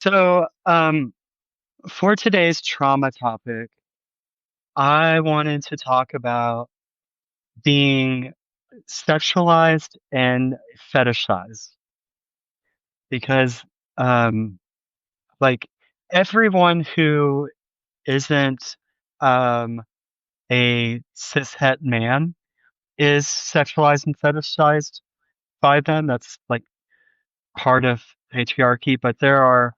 So, for today's trauma topic, I wanted to talk about being sexualized and fetishized because, um, like everyone who isn't, um, a cishet man is sexualized and fetishized by them. That's like part of patriarchy, but there are,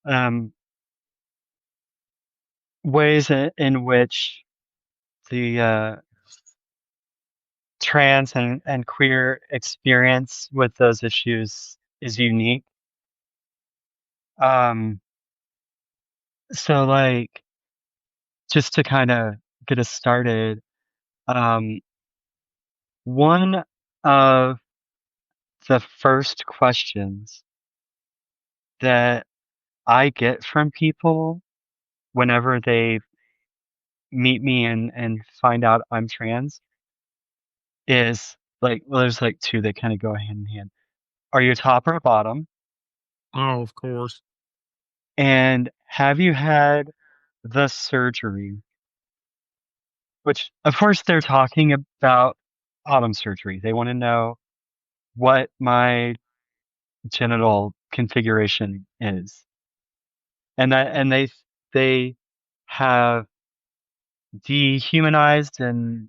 um, ways in which the, trans and queer experience with those issues is unique. Um, so like just to kind of get us started, um, one of the first questions that I get from people whenever they meet me and find out I'm trans is like, well, there's like two that kind of go hand in hand. Are you top or bottom? Oh, of course. And have you had the surgery? Which, of course, they're talking about bottom surgery. They want to know what my genital configuration is, and they have dehumanized and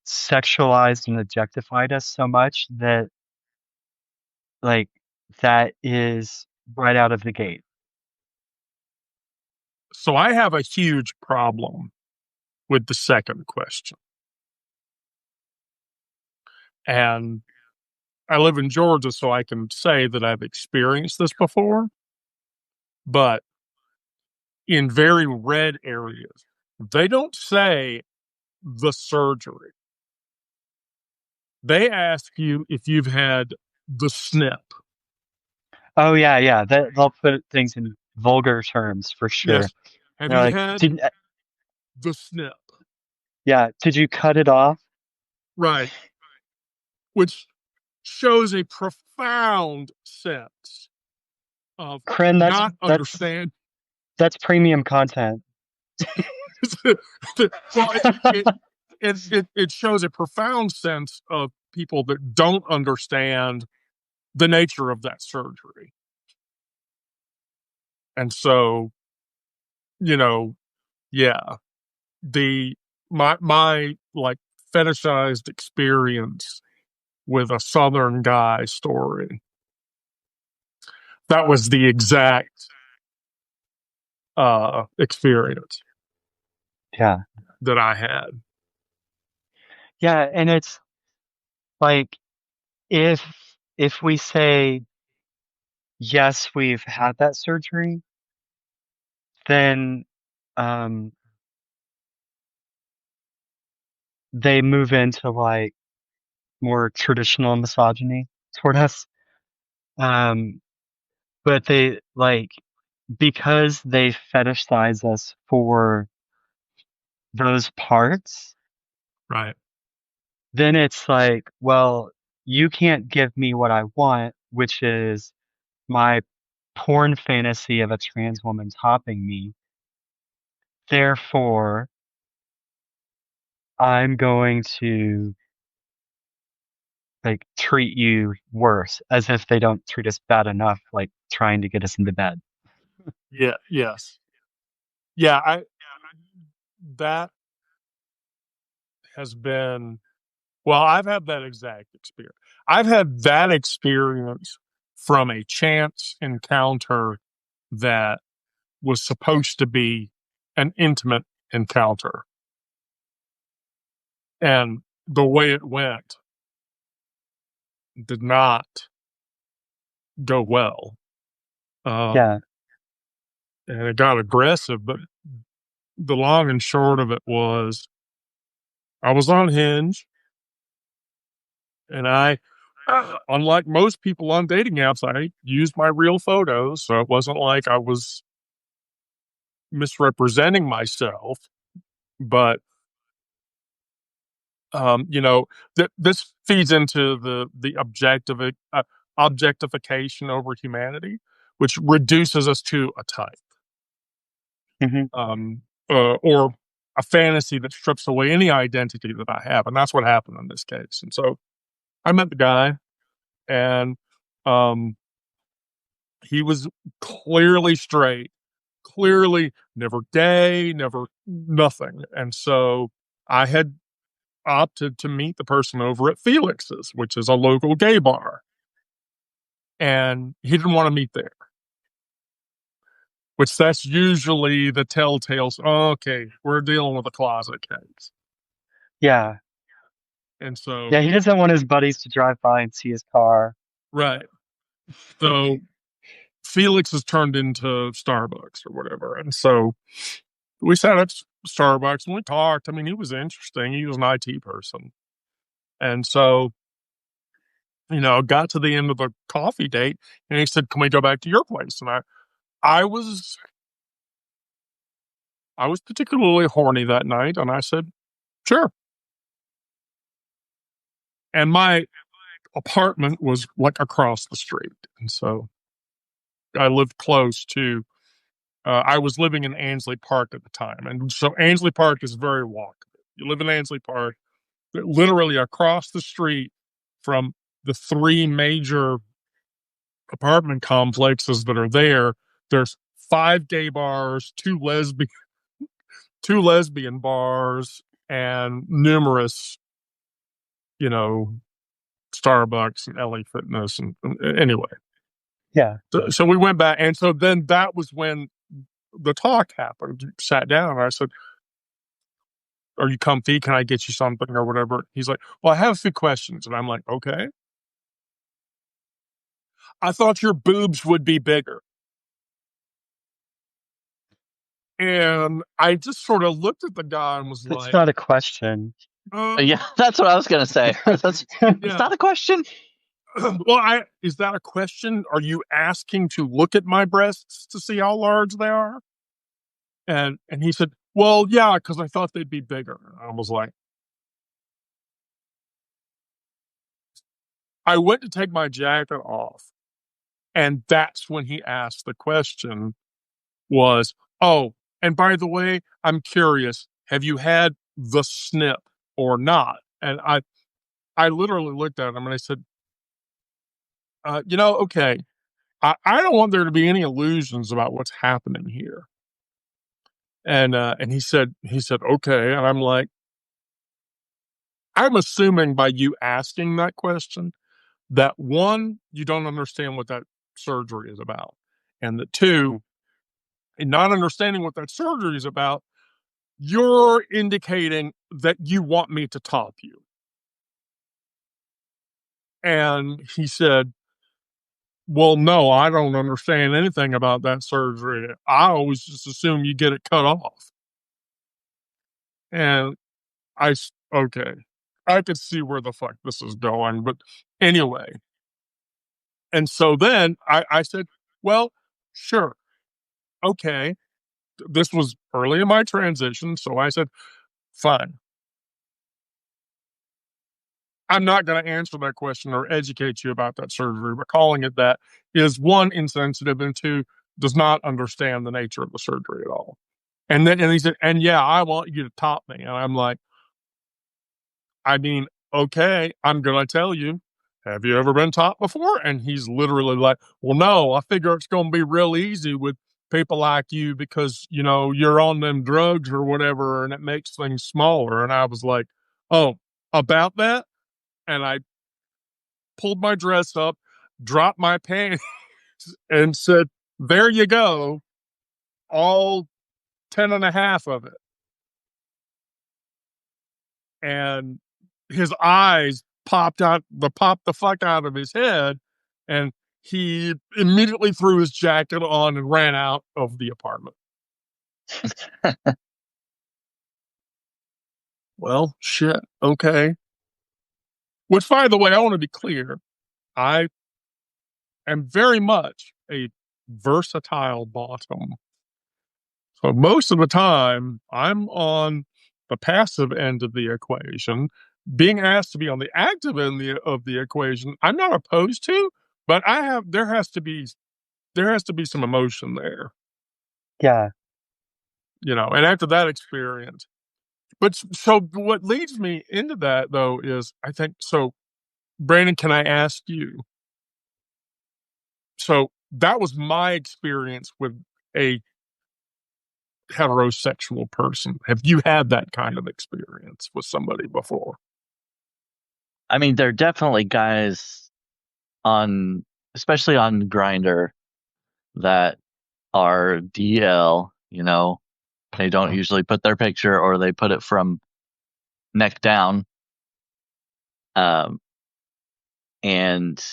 sexualized and objectified us so much that like that is right out of the gate. So I have a huge problem with the second question. And I live in Georgia, so I can say that I've experienced this before. But in very red areas, they don't say the surgery. They ask you if you've had the snip. Oh yeah, yeah. They'll put things in vulgar terms for sure. Yes. Have They're you like, had did the snip? yeah, did you cut it off? Right. Which shows a profound sense of Kren, not understand. that's premium content. Well, it shows a profound sense of people that don't understand the nature of that surgery. And so, you know, yeah, the my like fetishized experience with a Southern guy story, that was the exact experience Yeah. that I had. Yeah, and it's like if if we say yes, we've had that surgery, then um they move into like more traditional misogyny toward us. Um but they like because they fetishize us for those parts, Right. then it's like, well, you can't give me what I want, which is my porn fantasy of a trans woman topping me. Therefore, I'm going to like treat you worse as if they don't treat us bad enough, like trying to get us into bed. Yeah. Yes. Yeah. I that has been well. I've had that exact experience. I've had that experience from a chance encounter that was supposed to be an intimate encounter, and the way it went did not go well. Um, Yeah. and it got aggressive, but the long and short of it was I was on Hinge and unlike most people on dating apps, I used my real photos. So it wasn't like I was misrepresenting myself, but, you know, this feeds into the objective, objectification over humanity, which reduces us to a type, Hmm. um, or a fantasy that strips away any identity that I have. And that's what happened in this case. And so I met the guy, and um, he was clearly straight, clearly never gay, never nothing. And so I had opted to meet the person over at Felix's, which is a local gay bar. And he didn't want to meet there, which that's usually the telltale. Oh, okay, we're dealing with a closet case. Yeah. And so, Yeah, he doesn't want his buddies to drive by and see his car. right. So Felix has turned into Starbucks or whatever. And so we sat at Starbucks and we talked. I mean, he was interesting. He was an IT person. And so, got to the end of the coffee date and he said, "Can we go back to your place?" And I was I was particularly horny that night, and I said, "Sure." And my apartment was like across the street. And so I lived close to, I was living in Ansley Park at the time. And so Ansley Park is very walkable. You live in Ansley Park, literally across the street from the three major apartment complexes that are there. There's five gay bars, two lesbian bars, and numerous, you know, Starbucks and LA Fitness. And anyway, Yeah. so we went back. And so then that was when the talk happened. Sat down and I said, "Are you comfy? Can I get you something or whatever?" He's like, "Well, I have a few questions." And I'm like, "Okay." "I thought your boobs would be bigger." And I just sort of looked at the guy and was That's like, not a question. Yeah, that's what I was gonna say. That's it's yeah. not a question. Well, is that a question? Are you asking to look at my breasts to see how large they are? And he said, "Well, yeah, because I thought they'd be bigger." And I was like, I went to take my jacket off, and that's when he asked the question was, "Oh, and by the way, I'm curious, have you had the snip or not?" And I literally looked at him and I said, okay, I don't want there to be any illusions about what's happening here. And he said, "Okay." And I'm like, I'm assuming by you asking that question that one, you don't understand what that surgery is about. And that two, in not understanding what that surgery is about, you're indicating that you want me to top you. And he said, "Well, no, I don't understand anything about that surgery. I always just assume you get it cut off." And okay, I could see where the fuck this is going. But anyway, and so then I said, "Well, sure. Okay." This was early in my transition. So I said, "Fine. I'm not going to answer that question or educate you about that surgery, but calling it that is one, insensitive, and two, does not understand the nature of the surgery at all." And he said, "And yeah, I want you to top me." And I'm like, I mean, okay, I'm going to tell you. Have you ever been topped before? And he's literally like, "Well, no, I figure it's going to be real easy with people like you because, you're on them drugs or whatever, and it makes things smaller." And I was like, "Oh, about that?" And I pulled my dress up, dropped my pants, and said, "There you go, all 10 and a half of it." And his eyes popped the fuck out of his head. And he immediately threw his jacket on and ran out of the apartment. Well, shit. Okay. Which, by the way, I want to be clear. I am very much a versatile bottom. So most of the time, I'm on the passive end of the equation. Being asked to be on the active end of the equation, I'm not opposed to, But there has to be some emotion there, Yeah. and after that experience. But so what leads me into that though is I think so. Brandon, can I ask you? So that was my experience with a heterosexual person. Have you had that kind of experience with somebody before? I mean, there are definitely guys especially on Grindr, that are DL. They don't usually put their picture, or they put it from neck down. And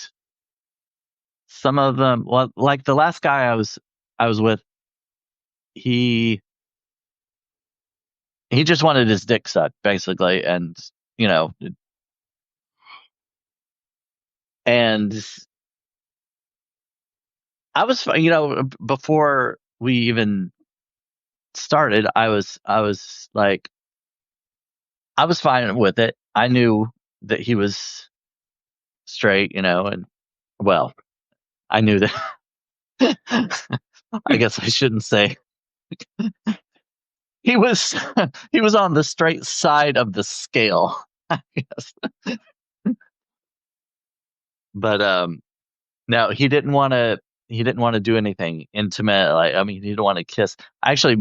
some of them, well, like the last guy I was with, he just wanted his dick sucked, basically, and you know, and I was, before we even started, I was like, I was fine with it. I knew that he was straight, and well, I knew that. I guess I shouldn't say he was. He was on the straight side of the scale, I guess. But no, he didn't want to. He didn't want to do anything intimate. Like, I mean, he didn't want to kiss. Actually,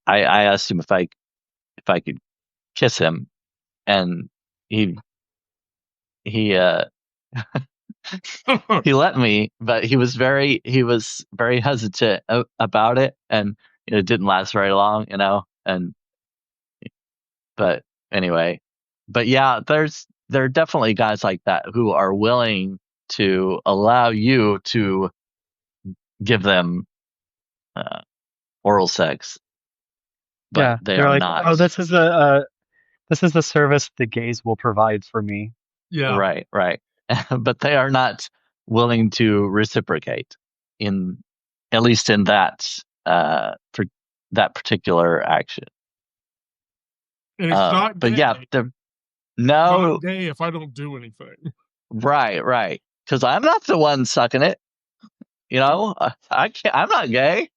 I asked him if I could kiss him, and he he uh he let me, but he was very hesitant about it, and it didn't last very long, and but anyway, but yeah, there are definitely guys like that who are willing to allow you to give them uh, oral sex, but Yeah. they They're are like, not. oh, this is the service the gays will provide for me. Yeah. Right, right. But they are not willing to reciprocate, in at least in for that particular action. And it's not But gay. yeah, It's not no, gay if I don't do anything. right, right. Because I'm not the one sucking it. I can't. I'm not gay.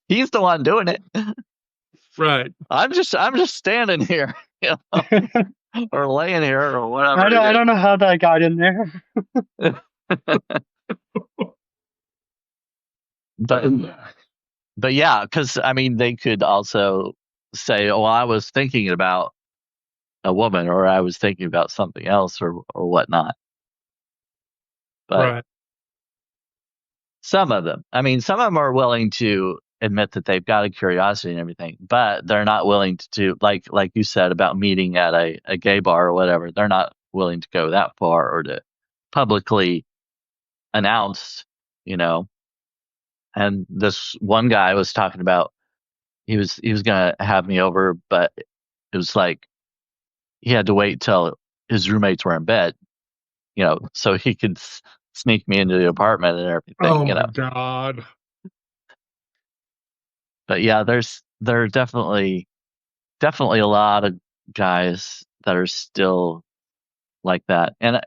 He's the one doing it. Right. I'm just standing here, or laying here, or whatever I it don't know how that got in there. is. But yeah, because I mean, they could also say, "Oh, I was thinking about a woman, or I was thinking about something else, or whatnot." But Right. some of them, are willing to admit that they've got a curiosity and everything, but they're not willing to do, like you said about meeting at a gay bar or whatever. They're not willing to go that far, or to publicly announce, you know. And this one guy was talking about, he was gonna have me over, but it was like he had to wait till his roommates were in bed, so he could sneak me into the apartment and Oh everything. my God. But yeah, there are definitely a lot of guys that are still like that, and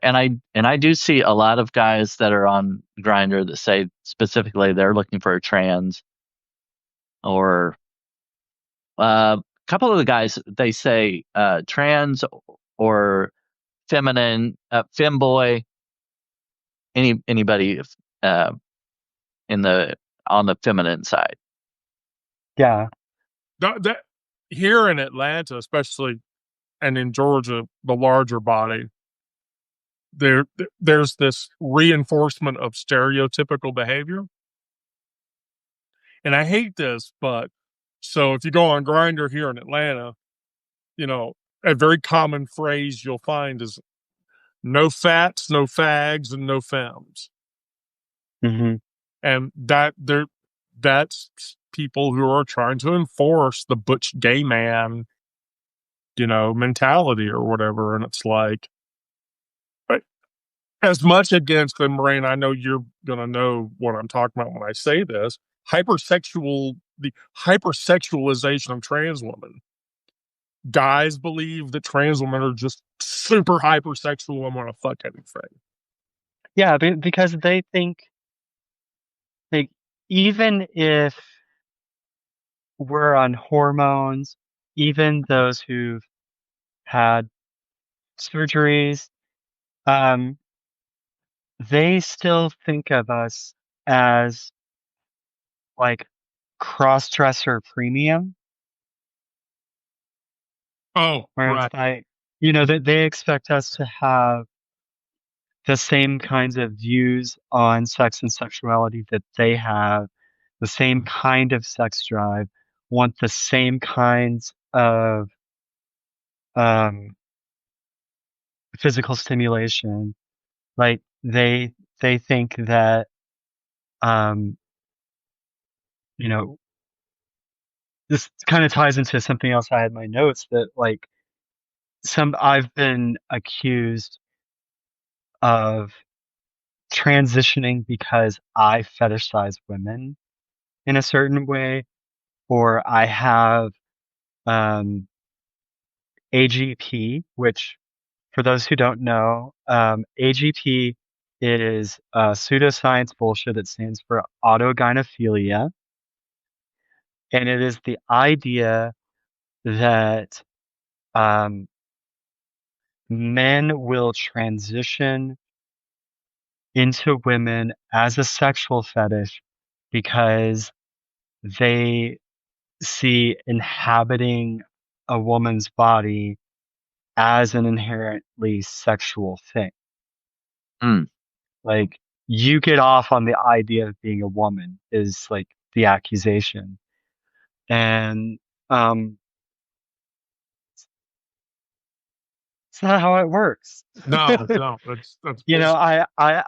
I do see a lot of guys that are on Grindr that say specifically they're looking for a trans, or a couple of the guys, they say trans or feminine, femboy, anybody uh, in the on the feminine side. Yeah. That here in Atlanta, especially, and in Georgia, the larger body, there's this reinforcement of stereotypical behavior. And I hate this, but so if you go on Grindr here in Atlanta, a very common phrase you'll find is no fats, no fags, and no femmes. Hmm. And that's people who are trying to enforce the butch gay man, mentality or whatever. And it's like, as much against them, Moraine, I know you're gonna know what I'm talking about when I say this. The hypersexualization of trans women. Guys believe that trans women are just super hypersexual and want to fuck anything. Yeah, because they think, like, even if we're on hormones, even those who've had surgeries, um, they still think of us as like cross-dresser premium, Oh, where it's right. like, that they expect us to have the same kinds of views on sex and sexuality that they have, the same kind of sex drive, want the same kinds of um, physical stimulation. Like they think that um, you know this kind of ties into something else I had in my notes that like some I've been accused of transitioning because I fetishize women in a certain way, or I have um, AGP, which for those who don't know, AGP it is pseudoscience bullshit. It stands for autogynephilia, and it is the idea that um, men will transition into women as a sexual fetish because they see inhabiting a woman's body as an inherently sexual thing. Mm. Like, you get off on the idea of being a woman is like the accusation. And um it's not how it works. No, no, that's bullshit.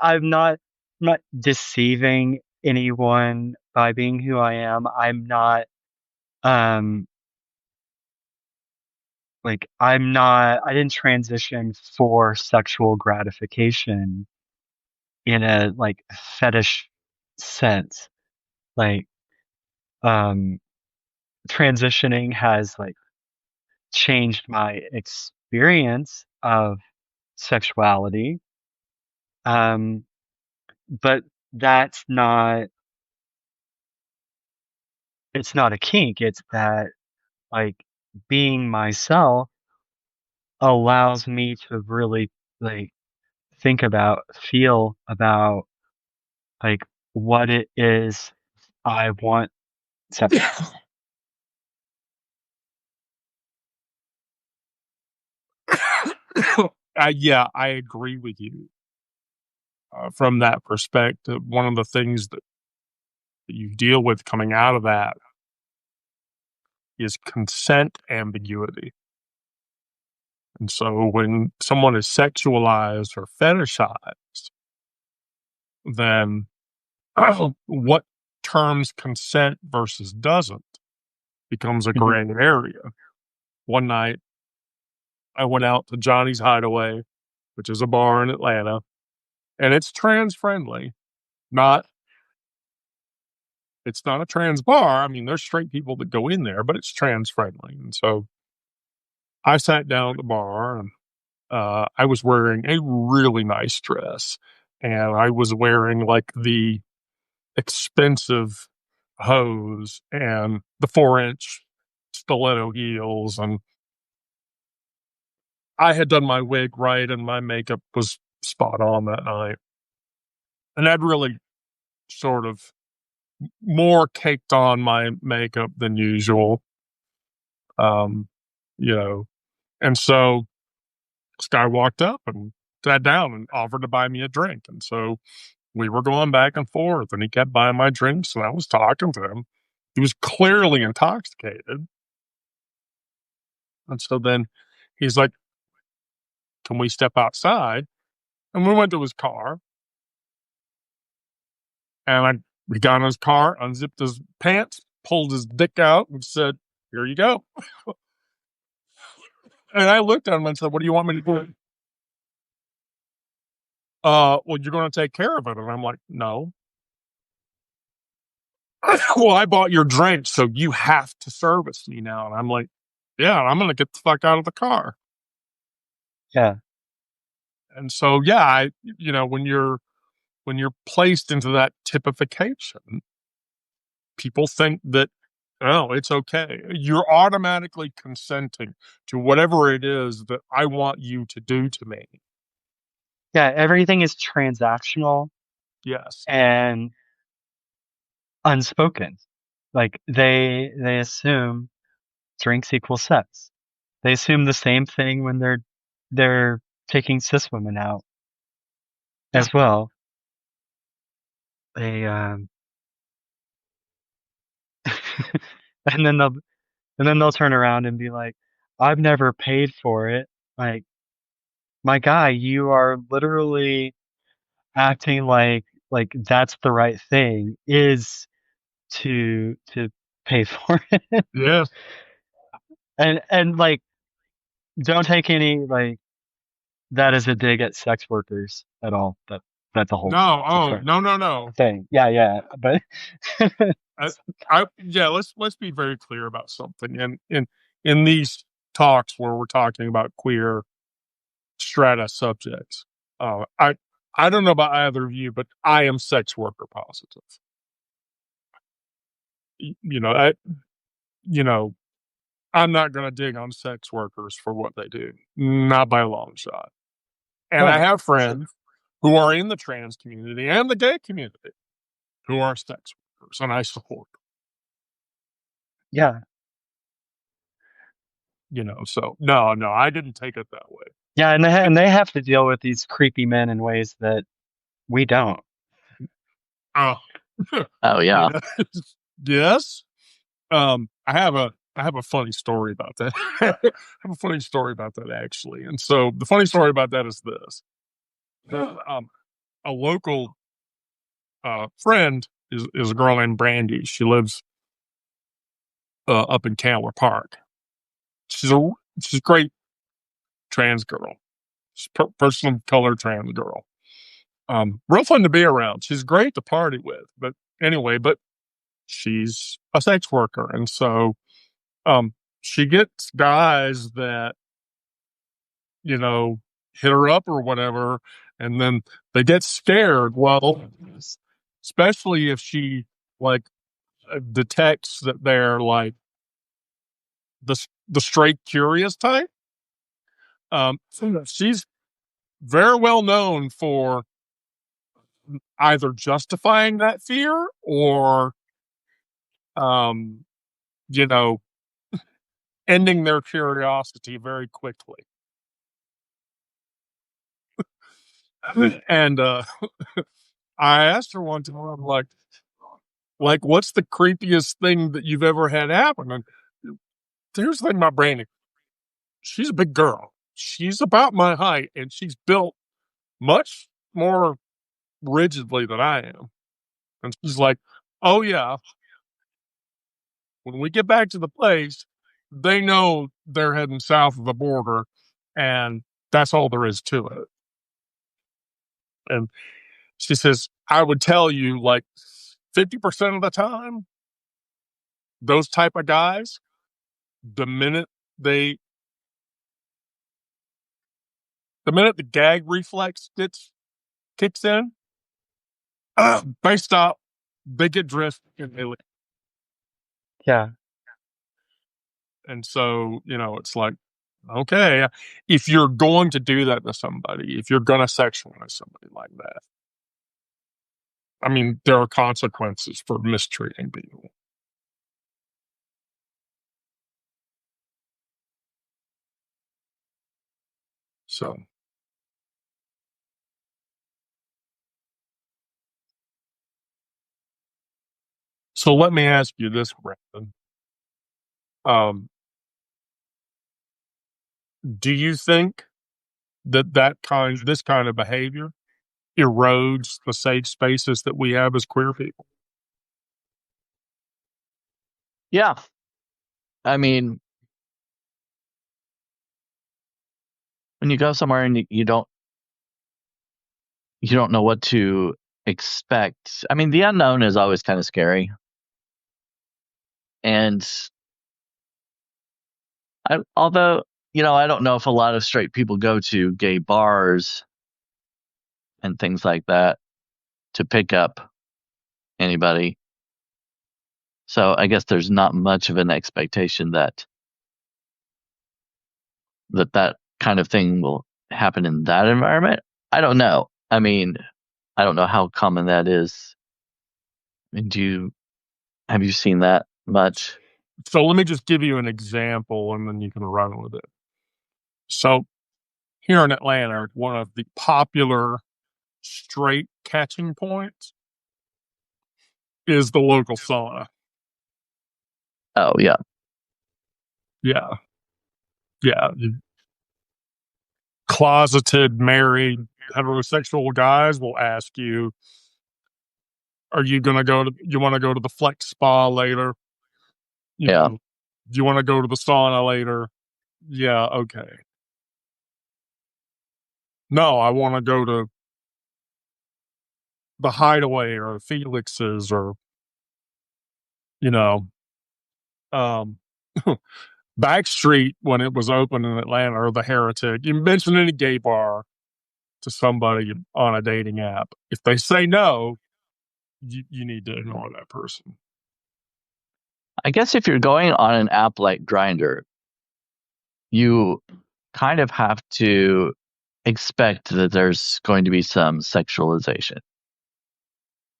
I'm not deceiving anyone by being who I am. I'm not um I didn't transition for sexual gratification in a like fetish sense. Like um transitioning has like changed my experience of sexuality. Um but that's not it's not a kink. It's that like being myself allows me to really like feel about like what it is I want. So, Yeah, I agree with you from that perspective. One of the things that you deal with coming out of that is consent ambiguity. And so when someone is sexualized or fetishized, then what terms consent versus doesn't becomes a mhm, gray area. One night, I went out to Johnny's Hideaway, which is a bar in Atlanta, and it's trans friendly. Not, it's not a trans bar. I mean, there's straight people that go in there, but it's trans friendly. And so I sat down at the bar, and I was wearing a really nice dress, and I was wearing like the expensive hose and the 4-inch stiletto heels, and I had done my wig right, and my makeup was spot on that night. And I'd really sort of more caked on my makeup than usual. Um, you know, and so this guy walked up and sat down and offered to buy me a drink. And so we were going back and forth, and he kept buying my drinks, and I was talking to him. He was clearly intoxicated. And so then he's like, "Can we step outside?" And we went to his car, and he got in his car, unzipped his pants, pulled his dick out, and said, "Here you go." And I looked at him and said, "What do you want me to do?" Well, you're going to take care of it. And I'm like, "No." Well, I bought your drink, so you have to service me now. And I'm like, "Yeah, I'm going to get the fuck out of the car." yeah. And so, yeah, when you're when you're placed into that typification, people think that, oh, it's okay. You're automatically consenting to whatever it is that I want you to do to me. Yeah, everything is transactional Yes. and unspoken. Like they assume drinks equal sex. They assume the same thing when they're taking cis women out Yeah. as well. They and then they'll turn around and be like, "I've never paid for it." Like, my guy, you are literally acting like that's the right thing is to pay for it. Yes. And like don't take any like that as a dig at sex workers at all. That's a whole No. Oh, different no, no, no. thing. Yeah, but I, yeah, let's be very clear about something. And in these talks where we're talking about queer strata subjects, I don't know about either of you, but I am sex worker positive. You know, I'm not going to dig on sex workers for what they do, not by a long shot. And I right. have friends who are in the trans community and the gay community who are sex workers, and I support them. Yeah. So no, I didn't take it that way. Yeah, and they have to deal with these creepy men in ways that we don't. Oh, Oh yeah. yes. I have a funny story about that. I have a funny story about that actually. And so the funny story about that is this: a local friend is a girl named Brandy. She lives up in Candler Park. She's a great trans girl. She's person of color trans girl. Real fun to be around. She's great to party with. But anyway, she's a sex worker, and so um, she gets guys that hit her up or whatever, and then they get scared. Well, especially if she like detects that they're like the straight curious type. She's very well known for either justifying that fear or um, you know ending their curiosity very quickly. And I asked her one time, I'm like, what's the creepiest thing that you've ever had happen? And here's the thing about Brandy. She's a big girl. She's about my height, and she's built much more rigidly than I am. And she's like, oh, yeah, when we get back to the place, they know they're heading south of the border, and that's all there is to it. And she says, I would tell you, like, 50% of the time, those type of guys, the minute they the minute the gag reflex kicks in, they stop, they get drift, and they leave. Yeah. And so, it's like, okay, if you're going to do that to somebody, if you're going to sexualize somebody like that, I mean, there are consequences for mistreating people. So, let me ask you this, Brandon. Do you think that this kind of behavior erodes the safe spaces that we have as queer people? Yeah. I mean, when you go somewhere and you don't know what to expect. I mean, the unknown is always kind of scary. And although, I don't know if a lot of straight people go to gay bars and things like that. to pick up anybody. So I guess there's not much of an expectation that kind of thing will happen in that environment. I don't know. I mean, I don't know how common that is. I mean, have you seen that much? So let me just give you an example, and then you can run with it. So here in Atlanta, one of the popular straight catching points is the local sauna. Oh yeah, Yeah. Yeah. Closeted, married, heterosexual guys will ask you, are you going to you want to go to the flex spa later? You yeah. know, do you want to go to the sauna later? Yeah. Okay. No, I want to go to the Hideaway or Felix's or, you know, um, Backstreet when it was open in Atlanta, or the Heretic. You mention any gay bar to somebody on a dating app. If they say no, you need to ignore that person. I guess if you're going on an app like Grindr, you kind of have to expect that there's going to be some sexualization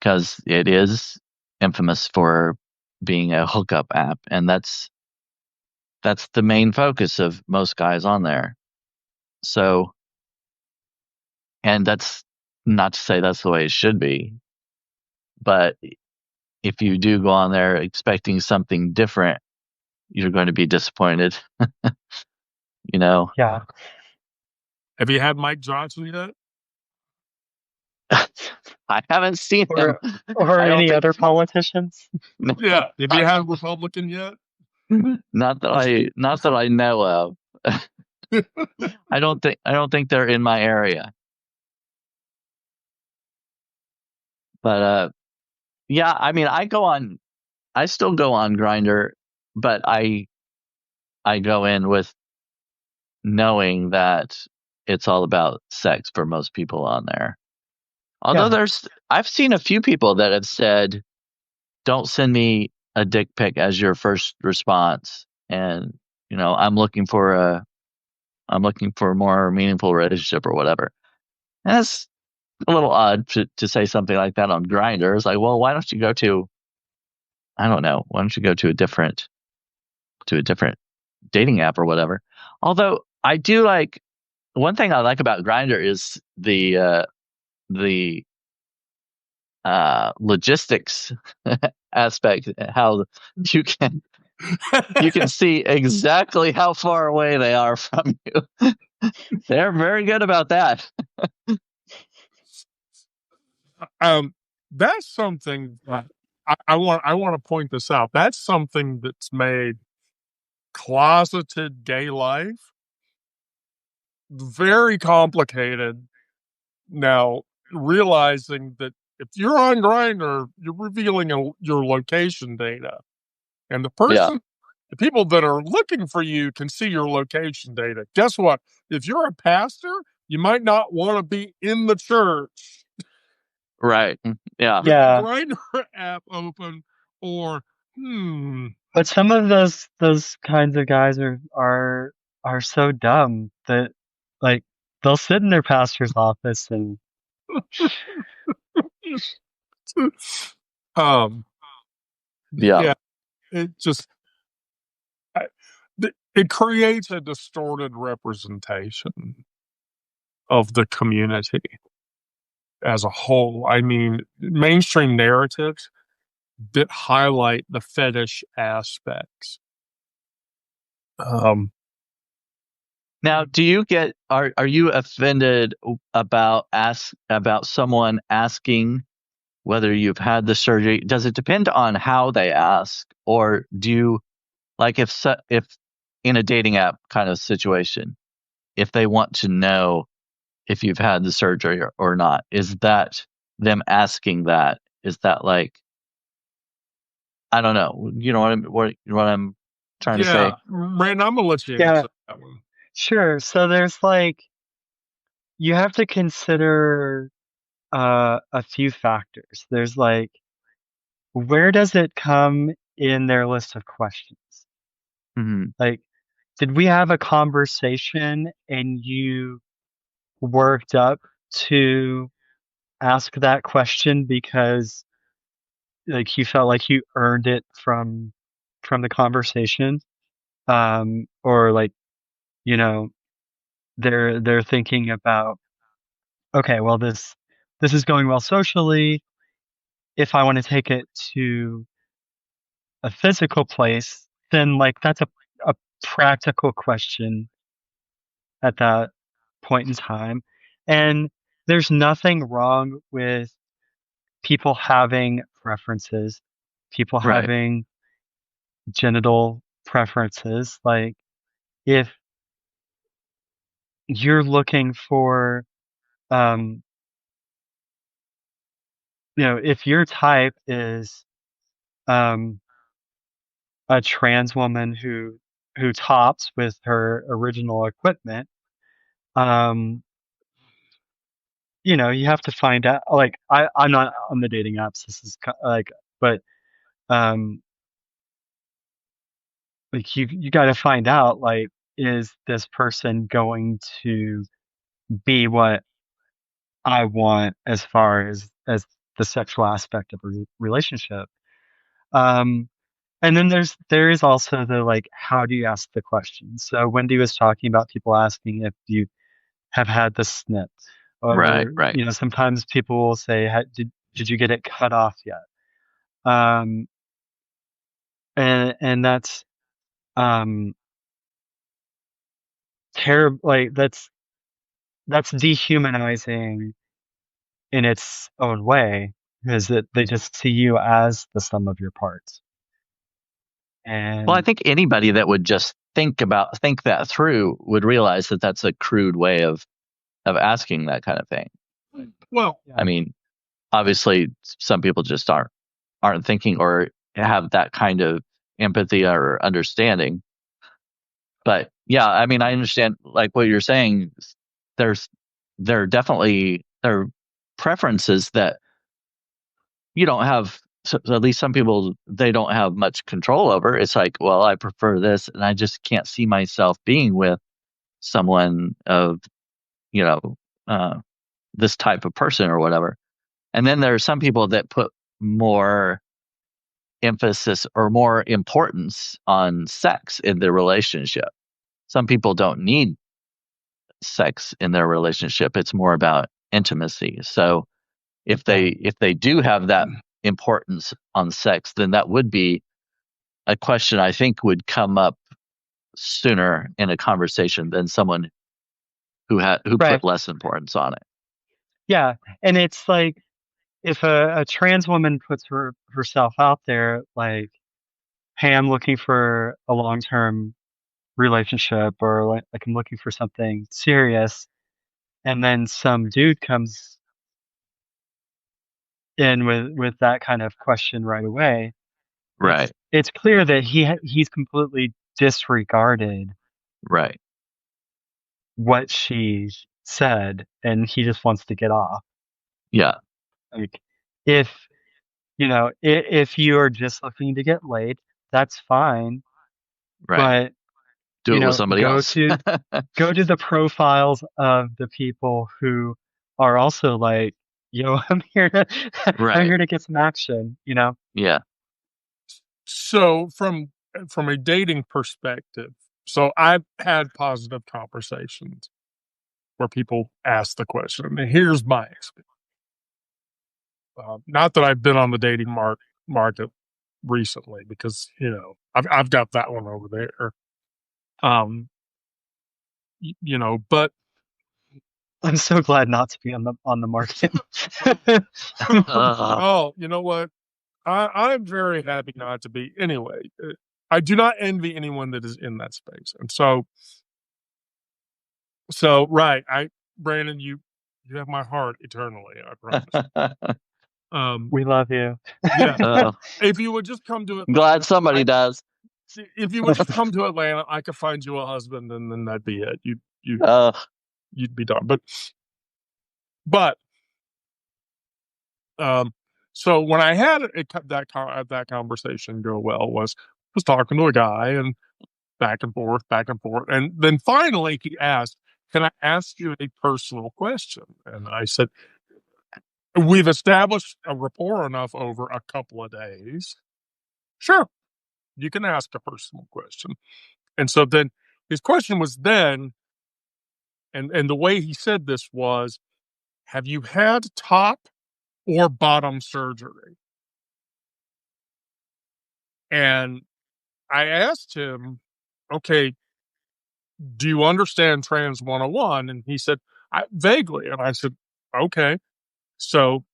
because it is infamous for being a hookup app, and that's the main focus of most guys on there. So, and that's not to say that's the way it should be, but if you do go on there expecting something different, you're going to be disappointed. You know? Yeah. Have you had Mike Johnson yet? I haven't seen him. Or any other politicians? Yeah. Have you had a Republican yet? Not that I know of. I don't think they're in my area. But yeah, I mean, I still go on Grindr, but I go in with knowing that it's all about sex for most people on there. Although Yeah. I've seen a few people that have said, "Don't send me a dick pic as your first response," and I'm looking for a more meaningful relationship or whatever. And that's a little odd to say something like that on Grindr. It's like, well, why don't you go to, I don't know, why don't you go to a different dating app or whatever? Although I do like, one thing I like about Grindr is the logistics aspect, how you can see exactly how far away they are from you. They're very good about that. That's something that I want to point this out. That's something that's made closeted gay life very complicated. Now, realizing that if you're on Grindr, you're revealing your location data, and Yeah, the people that are looking for you can see your location data. Guess what? If you're a pastor, you might not want to be in the church right. Yeah. with the Yeah. Grindr app open, or But some of those kinds of guys are so dumb that, like, they'll sit in their pastor's office and um, Yeah. yeah, it just I- it creates a distorted representation of the community as a whole. I mean, mainstream narratives that highlight the fetish aspects. Now, do you are you offended about someone asking whether you've had the surgery? Does it depend on how they ask, or do you, like, if in a dating app kind of situation, if they want to know if you've had the surgery or not, is that them asking that? Is that like, I don't know, you know what I'm trying to say? Yeah, Brandon, I'm gonna let you yeah, answer that one. sure. So there's like, you have to consider a few factors. There's like, where does it come in their list of questions? Mm-hmm. Like, did we have a conversation and you worked up to ask that question because like you felt like you earned it from the conversation? Or like, you know, they're thinking about, okay, well this is going well socially. If I want to take it to a physical place, then like that's a practical question at that point in time. And there's nothing wrong with people having preferences, people Right. having genital preferences. Like if you're looking for, um, if your type is um, a trans woman who tops with her original equipment, um, you have to find out. Like I'm not on the dating apps. This is like, but um, like you got to find out. Like, is this person going to be what I want as far as the sexual aspect of a relationship? Um, and then there is also the like, how do you ask the question? So Wendy was talking about people asking if you have had the snip, Right. or Right. sometimes people will say, did you get it cut off yet? Um, and that's um terrible. Like that's dehumanizing in its own way, because they just see you as the sum of your parts. Well, I And think anybody that would just think that through would realize that that's a crude way of asking that kind of thing. Well, I yeah, mean, obviously, some people just aren't thinking or have that kind of empathy or understanding. But yeah, I mean, I understand like what you're saying. There's there are preferences that you don't have. So at least some people they don't have much control over. It's like, well, I prefer this, and I just can't see myself being with someone of you know uh, this type of person or whatever. And then there are some people that put more emphasis or more importance on sex in their relationship. Some people don't need sex in their relationship. It's more about intimacy. So yeah, if they do have that importance on sex, then that would be a question I think would come up sooner in a conversation than someone who right, put less importance on it. yeah. And it's like, if a trans woman puts herself out there, like, hey, I'm looking for a long-term relationship, or like I'm looking for something serious, and then some dude comes in with that kind of question right away, Right. it's clear that he's completely disregarded Right. what she said, and he just wants to get off. Yeah. Like, if if you're just looking to get laid, that's fine, Right. but Do it with somebody else. go to the profiles of the people who are also like, yo, I'm Right. here to get some action. Yeah. so from a dating perspective, so I've had positive conversations where people ask the question. And here's my experience. Not that I've been on the dating market recently, because I've got that one over there. Um, but I'm so glad not to be on the market. Uh, oh, you know what? I'm very happy not to be. Anyway, I do not envy anyone that is in that space, and so right. Brandon, you have my heart eternally. I promise. Um, We love you. yeah. uh, If you would just come to glad Atlanta, somebody does. if you would just come to Atlanta, I could find you a husband, and then that'd be it. Uh, You'd be done. But So when I had that conversation go well, was talking to a guy and back and forth, and then finally he asked, "Can I ask you a personal question?" And I said, "We've established a rapport enough over a couple of days. Sure, you can ask a personal question." And so then his question was then, and the way he said this was, "Have you had top or bottom surgery?" And I asked him, "Okay, do you understand Trans 101?" And he said, vaguely. And I said, "Okay." So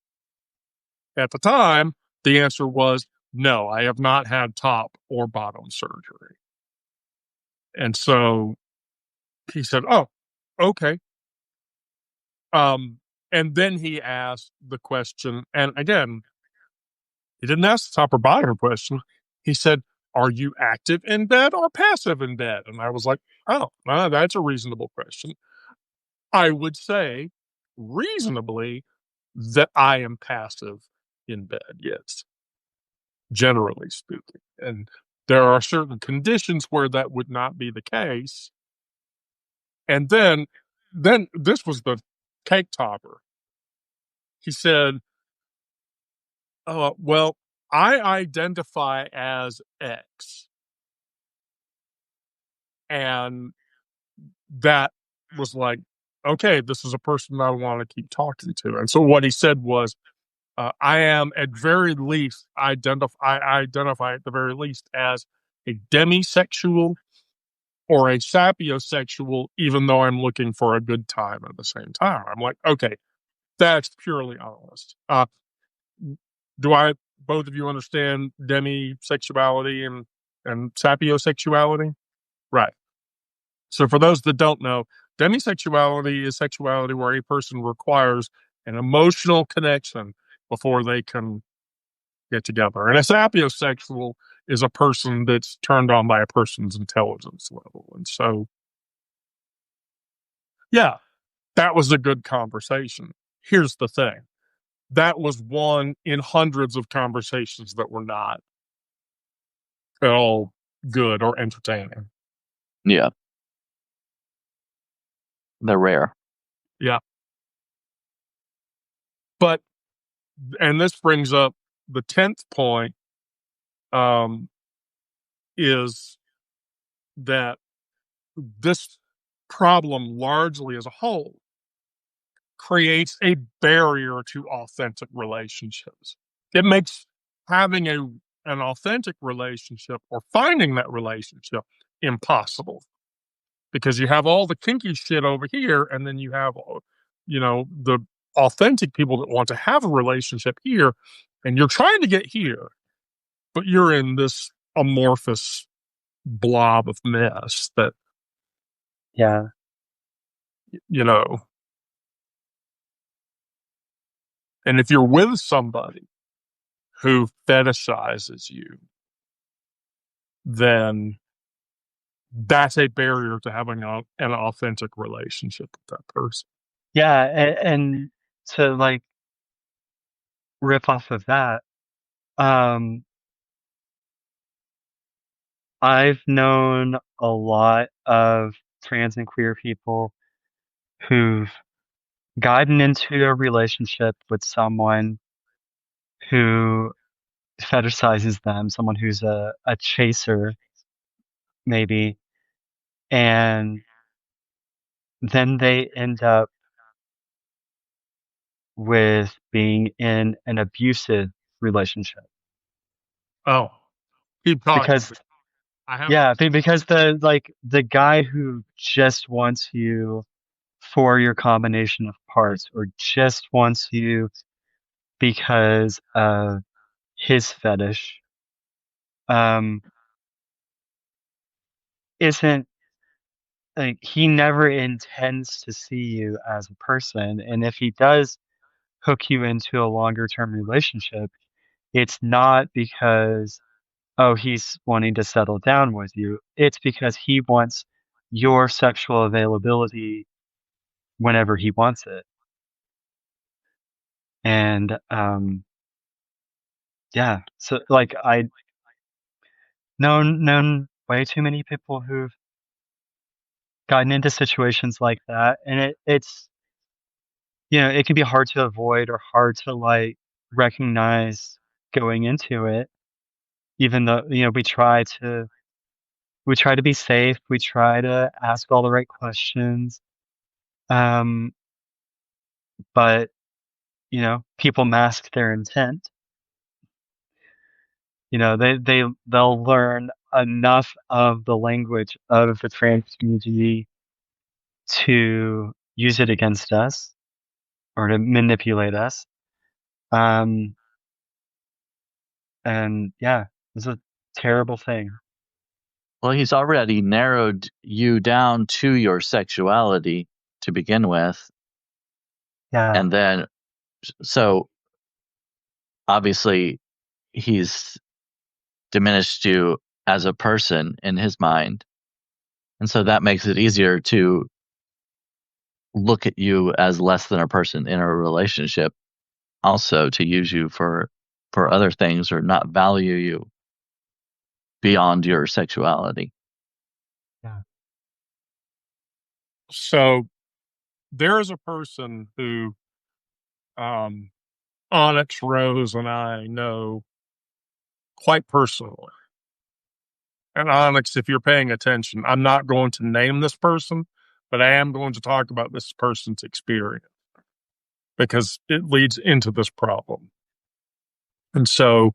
at the time, the answer was, "No, I have not had top or bottom surgery." And so he said, "Oh, okay." Um, and then he asked the question, and again, he didn't ask the top or bottom question. He said, "Are you active in bed or passive in bed?" And I was like, "Oh, that's a reasonable question." I would say reasonably that I am passive in bed, yes, generally speaking. And there are certain conditions where that would not be the case. And then this was the cake topper. He said, well, I identify as X. And that was like, okay, this is a person I want to keep talking to. And so what he said was, I am at very least I identify at the very least as a demisexual or a sapiosexual, even though I'm looking for a good time at the same time. I'm like, okay, that's purely honest. Do I both of you understand demisexuality and sapiosexuality? Right. So for those that don't know, demisexuality is sexuality where a person requires an emotional connection before they can get together. And a sapiosexual is a person that's turned on by a person's intelligence level. And so, yeah, that was a good conversation. Here's the thing. That was one in hundreds of conversations that were not at all good or entertaining. Yeah. They're rare. Yeah. But, and this brings up the 10th point, is that this problem largely as a whole creates a barrier to authentic relationships. It makes having an authentic relationship or finding that relationship impossible because you have all the kinky shit over here, and then you have, the authentic people that want to have a relationship here, and you're trying to get here, but you're in this amorphous blob of mess that, Yeah. you know, and if you're with somebody who fetishizes you, then that's a barrier to having an authentic relationship with that person. Yeah, and to like riff off of that, um, I've known a lot of trans and queer people who've gotten into a relationship with someone who fetishizes them, someone who's a chaser, maybe, and then they end up with being in an abusive relationship Oh, keep talking. because I have yeah, because the guy who just wants you for your combination of parts or just wants you because of his fetish um isn't like he never intends to see you as a person, and if he does hook you into a longer term relationship, it's not because oh he's wanting to settle down with you. It's because he wants your sexual availability whenever he wants it. And yeah, so like I known way too many people who've gotten into situations like that, and it's it can be hard to avoid or hard to like recognize going into it, even though we try to be safe, we try to ask all the right questions, um, but people mask their intent. They'll learn enough of the language of the trans community to use it against us or to manipulate us. Um, and yeah, it's a terrible thing. Well, he's already narrowed you down to your sexuality to begin with. Yeah, And then, so obviously, he's diminished you as a person in his mind. And so that makes it easier to look at you as less than a person in a relationship, also to use you for other things or not value you beyond your sexuality. yeah, So there is a person who Onyx, Rose, and I know quite personally. And Onyx, if you're paying attention, I'm not going to name this person, but I am going to talk about this person's experience because it leads into this problem. And so,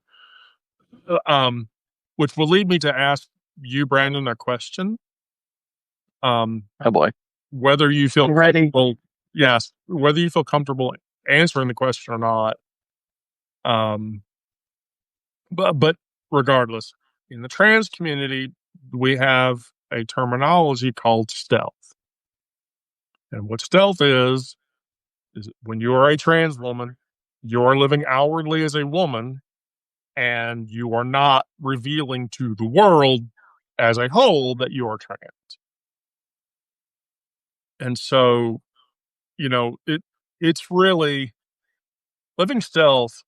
which will lead me to ask you, Brandon, a question. Oh boy. Whether you feel I'm ready. comfortable, yes, whether you feel comfortable answering the question or not. But regardless, in the trans community, we have a terminology called stealth. And what stealth is when you are a trans woman, you're living outwardly as a woman and you are not revealing to the world as a whole that you are trans. And so, it's really living stealth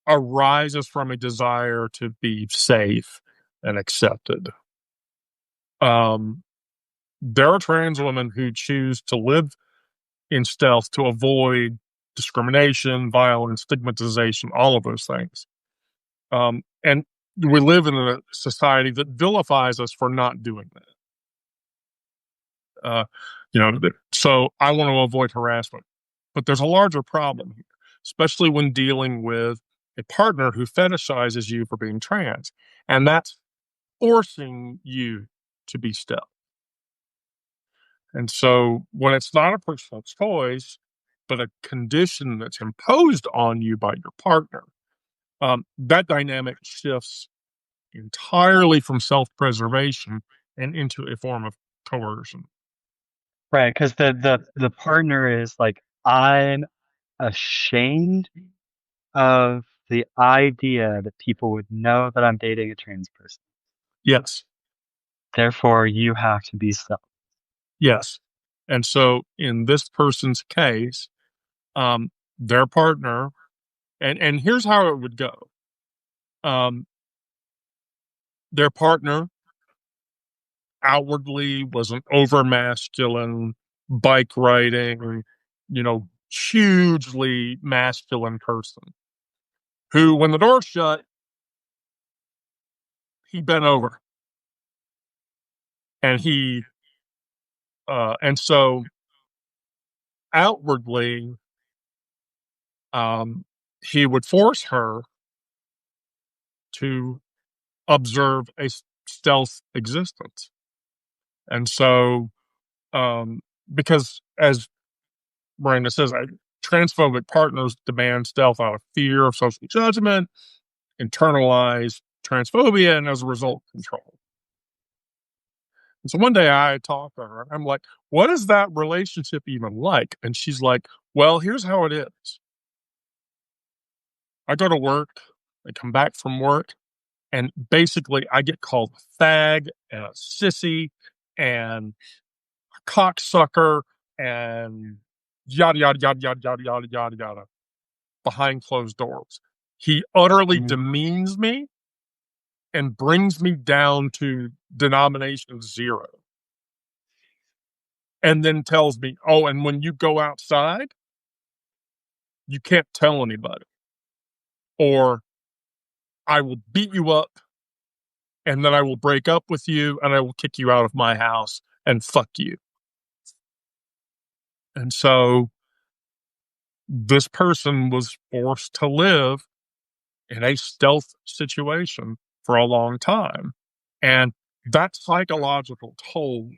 arises from a desire to be safe and accepted. There are trans women who choose to live in stealth to avoid discrimination, violence, stigmatization, all of those things. And we live in a society that vilifies us for not doing that. So I want to avoid harassment. But there's a larger problem here, especially when dealing with a partner who fetishizes you for being trans. And that's forcing you to be stealth. And so when it's not a personal choice, but a condition that's imposed on you by your partner, that dynamic shifts entirely from self-preservation and into a form of coercion. Right, because the partner is like, I'm ashamed of the idea that people would know that I'm dating a trans person. Yes, Therefore, you have to be stealth. yes. And so in this person's case, their partner, and here's how it would go. Their partner outwardly was an over masculine, bike riding, hugely masculine person who, when the door shut, he bent over and and so outwardly, he would force her to observe a stealth existence. And so, because as Miranda says, transphobic partners demand stealth out of fear of social judgment, internalize transphobia, and as a result, control. And so one day I talked to her. I'm like, what is that relationship even like? And she's like, well, here's how it is. I go to work, I come back from work, and basically I get called a fag and a sissy and a cocksucker and yada, yada, yada, yada, yada, yada, yada, yada, behind closed doors. He utterly Mhm. demeans me and brings me down to denomination 0. And then tells me, oh, and when you go outside, you can't tell anybody, or I will beat you up, and then I will break up with you, and I will kick you out of my house and fuck you. And so this person was forced to live in a stealth situation for a long time. And that psychological toll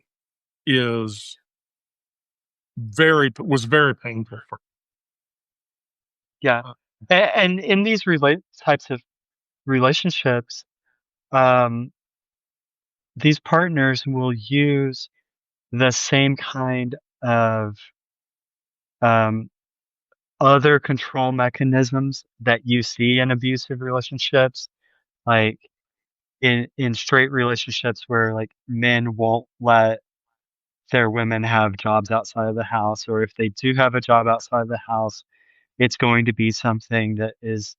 is was very painful for Yeah. her. And in these types of relationships, um, these partners will use the same kind of um, other control mechanisms that you see in abusive relationships, like in straight relationships where like men won't let their women have jobs outside of the house, or if they do have a job outside of the house, it's going to be something that is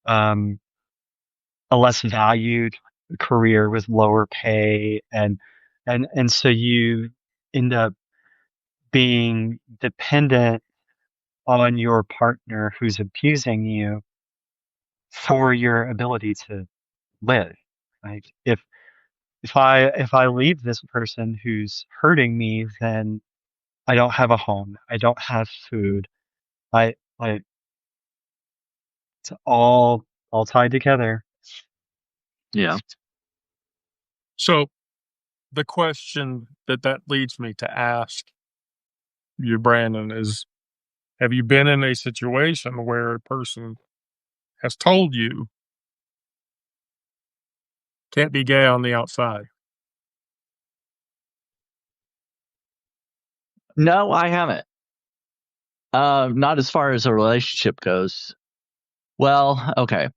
um, a less valued career with lower pay, and so you end up being dependent on your partner who's abusing you for your ability to live. Like if I leave this person who's hurting me, then I don't have a home. I don't have food. I it's all tied together. Yeah. So the question that leads me to ask you, Brandon, is, have you been in a situation where a person has told you can't be gay on the outside? No, I haven't. Not as far as a relationship goes. Well, okay.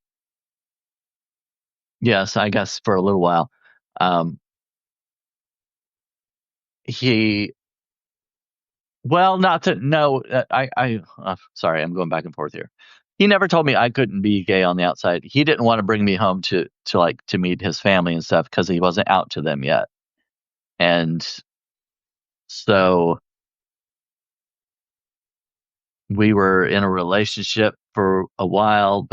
Yes, I guess for a little while. Um, he, well, not to, no, sorry, I'm going back and forth here. He never told me I couldn't be gay on the outside. He didn't want to bring me home to meet his family and stuff because he wasn't out to them yet. And so we were in a relationship for a while,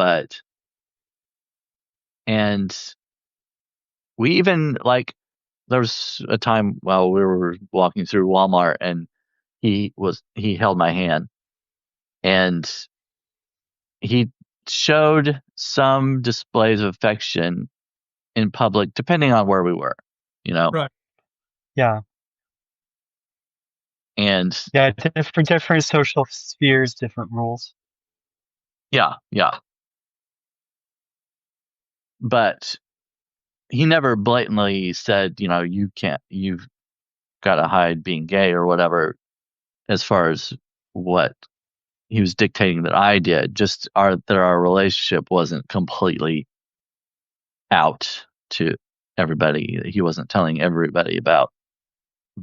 and we even like, there was a time while we were walking through Walmart and he held my hand and he showed some displays of affection in public depending on where we were, you know. Right. Yeah. And Yeah, different social spheres, different rules. yeah, but he never blatantly said, you've got to hide being gay or whatever, as far as what he was dictating that I did. Just that our relationship wasn't completely out to everybody. He wasn't telling everybody about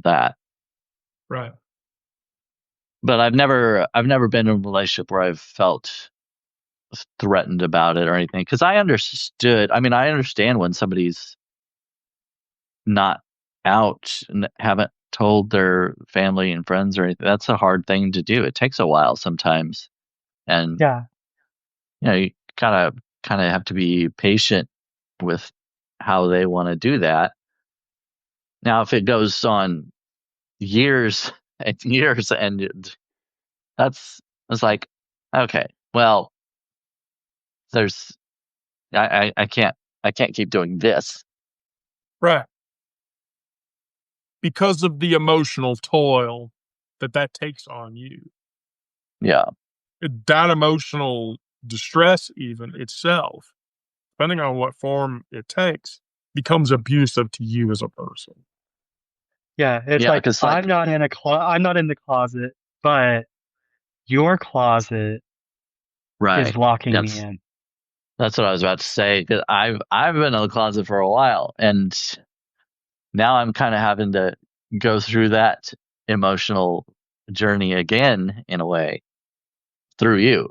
that. Right. But I've never been in a relationship where I've felt threatened about it or anything, because I understood. I mean, I understand when somebody's not out and haven't told their family and friends or anything. That's a hard thing to do. It takes a while sometimes, and Yeah. you kind of have to be patient with how they want to do that. Now, if it goes on years and years, and it's like, okay, well, there's I can't keep doing this. Right. Because of the emotional toil that takes on you. Yeah, That emotional distress, even itself, depending on what form it takes, becomes abusive to you as a person. Yeah, it's yeah, like because I'm like, not I'm not in the closet, but your closet is right, locking me that's in. that's what I was about to say. 'Cause I've been in the closet for a while, and now I'm kind of having to go through that emotional journey again in a way through you.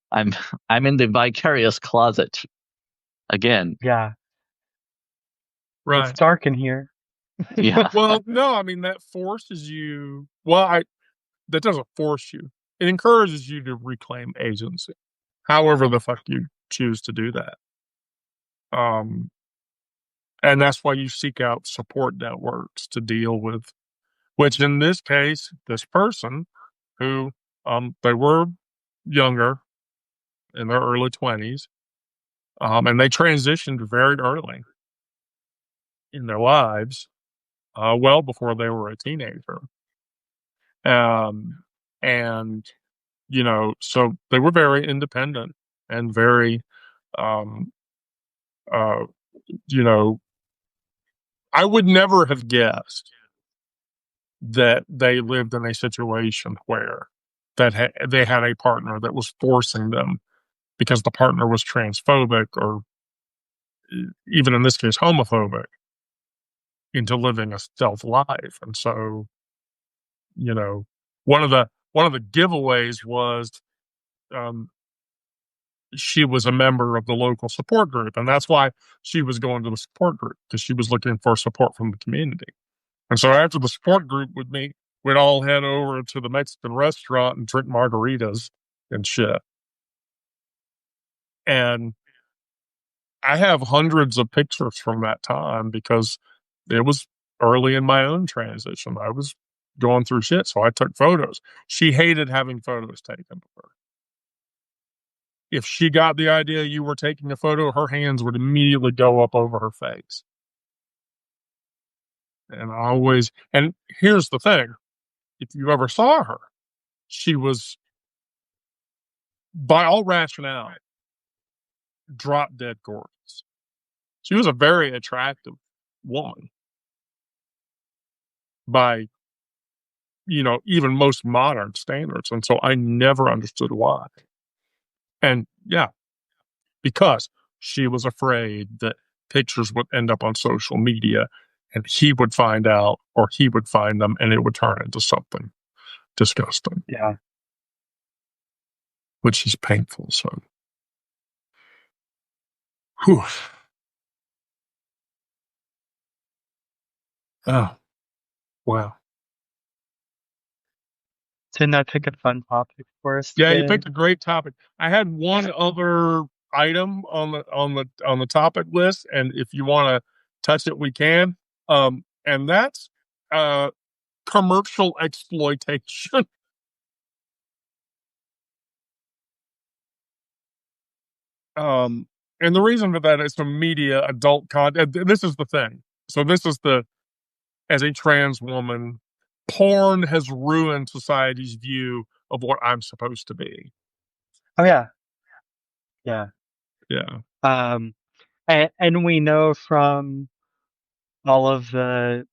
I'm in the vicarious closet again. Yeah. It's Right. dark in here. Yeah. Well, no, I mean that forces you. Well, that doesn't force you. It encourages you to reclaim agency, however the fuck you choose to do that. And that's why you seek out support networks to deal with. Which in this case, this person who they were younger in their early 20s, and they transitioned very early in their lives, well before they were a teenager. And so they were very independent and very, um, uh, you know, I would never have guessed that they lived in a situation where they had a partner that was forcing them because the partner was transphobic or even in this case homophobic into living a stealth life. And so, you know, one of the giveaways was um, she was a member of the local support group, and that's why she was going to the support group because she was looking for support from the community. And so after the support group would meet, we'd all head over to the Mexican restaurant and drink margaritas and shit. And I have hundreds of pictures from that time because it was early in my own transition. I was going through shit, so I took photos. She hated having photos taken of her. If she got the idea you were taking a photo, her hands would immediately go up over her face. And here's the thing, if you ever saw her, she was, by all rationale, drop dead gorgeous. She was a very attractive woman by, even most modern standards. And so I never understood why. And yeah, because she was afraid that pictures would end up on social media and he would find out or he would find them and it would turn into something disgusting, Yeah. which is painful. So, whew. Oh, wow. Didn't I pick a fun topic for us Yeah, you today? picked a great topic. I had one other item on the topic list, and if you want to touch it, we can. And that's uh, commercial exploitation. And the reason for that is the media adult content. This is the thing. So this is as a trans woman, porn has ruined society's view of what I'm supposed to be. Oh yeah. Yeah. Yeah. Um, and we know from all of the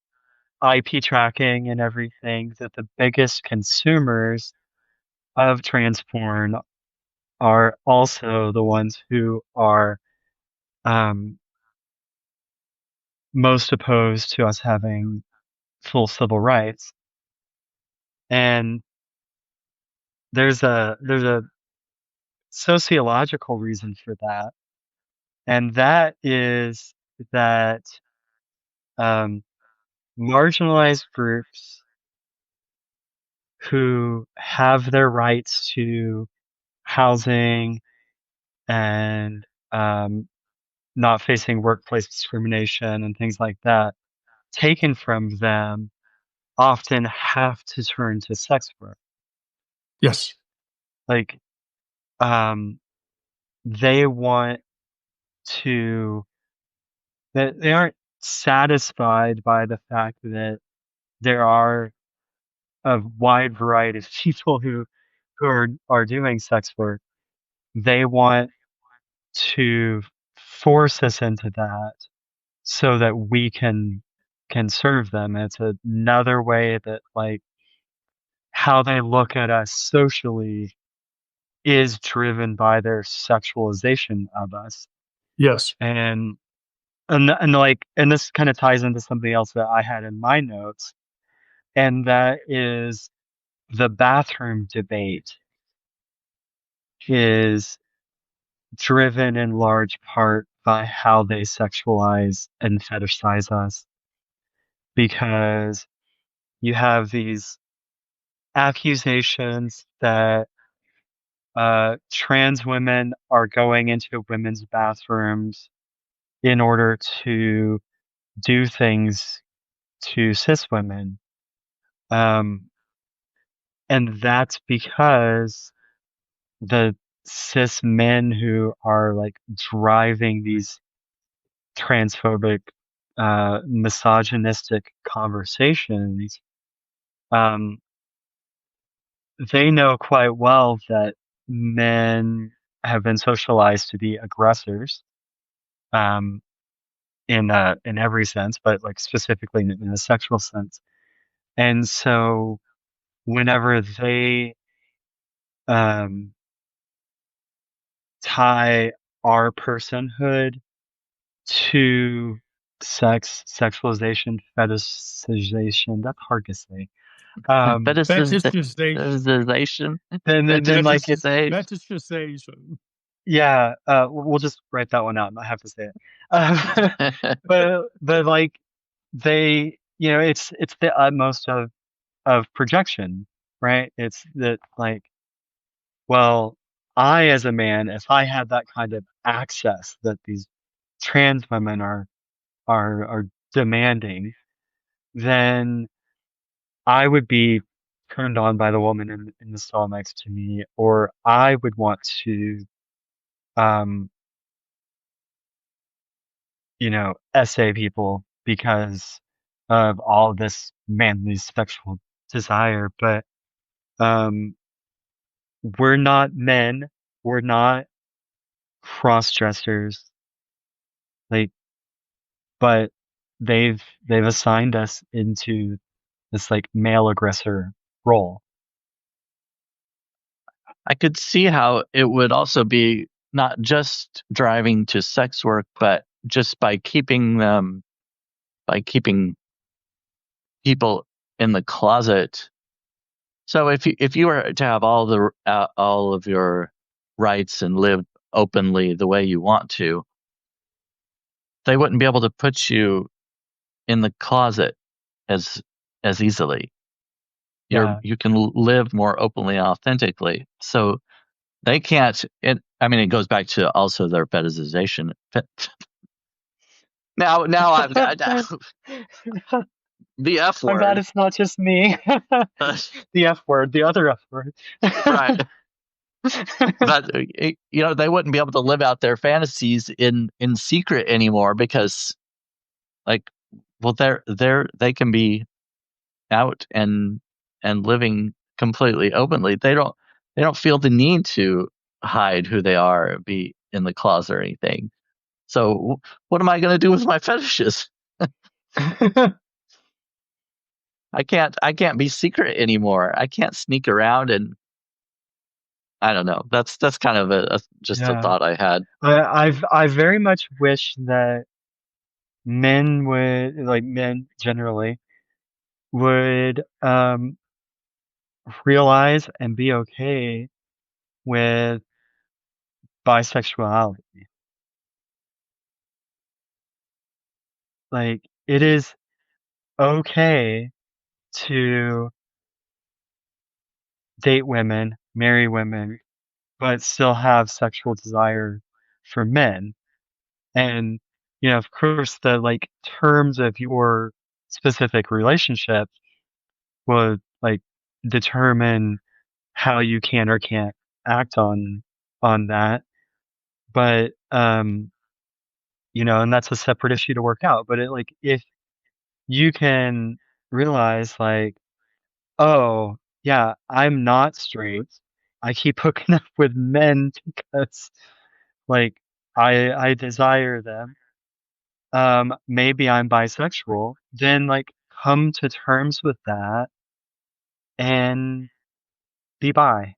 IP tracking and everything that the biggest consumers of trans porn are also the ones who are um, most opposed to us having full civil rights. And there's a sociological reason for that, and that is that um, marginalized groups who have their rights to housing and not facing workplace discrimination and things like that taken from them often have to turn to sex work. Yes. Like, um, they want to, that they aren't satisfied by the fact that there are a wide variety of people who are doing sex work. They want to force us into that so that we can serve them. It's another way that like how they look at us socially is driven by their sexualization of us. Yes. And and this kind of ties into something else that I had in my notes, and that is the bathroom debate is driven in large part by how they sexualize and fetishize us, because you have these accusations that trans women are going into women's bathrooms in order to do things to cis women. And that's because the cis men who are like driving these transphobic, misogynistic conversations, um, they know quite well that men have been socialized to be aggressors, um, in every sense, but like specifically in a sexual sense. And so whenever they um, tie our personhood to sexualization, fetishization, that's hard to say. Fetishization. Fetishization. Then like it's, Fetishization. yeah, we'll just write that one out and I have to say it. But like they, it's the utmost of projection, right? It's that like, well, I as a man, if I had that kind of access that these trans women are demanding, then I would be turned on by the woman in the stall next to me, or I would want to, um, essay people because of all this manly sexual desire. But um, we're not men. We're not cross dressers. Like, but they've assigned us into this like male aggressor role. I could see how it would also be not just driving to sex work, but just by keeping people in the closet. So if you were to have all of your rights and live openly the way you want to, they wouldn't be able to put you in the closet as easily. Yeah. You can live more openly and authentically. So they can't. It goes back to also their fetishization. Now I've got the F I'm glad word. it's not just me. The F word, the other F word. Right. But they wouldn't be able to live out their fantasies in secret anymore because, like, well, they can be out and living completely openly. They don't feel the need to hide who they are, be in the closet or anything. So what am I going to do with my fetishes? I can't be secret anymore. I can't sneak around, and I don't know. That's kind of just a Yeah. thought I had. I very much wish that men generally would realize and be okay with bisexuality. Like it is okay to date women, marry women, but still have sexual desire for men. And, of course, the like terms of your specific relationship would like determine how you can or can't act on that. But and that's a separate issue to work out. But if you can realize like, oh yeah, I'm not straight. I keep hooking up with men because like I desire them. Maybe I'm bisexual, then like come to terms with that and be bi.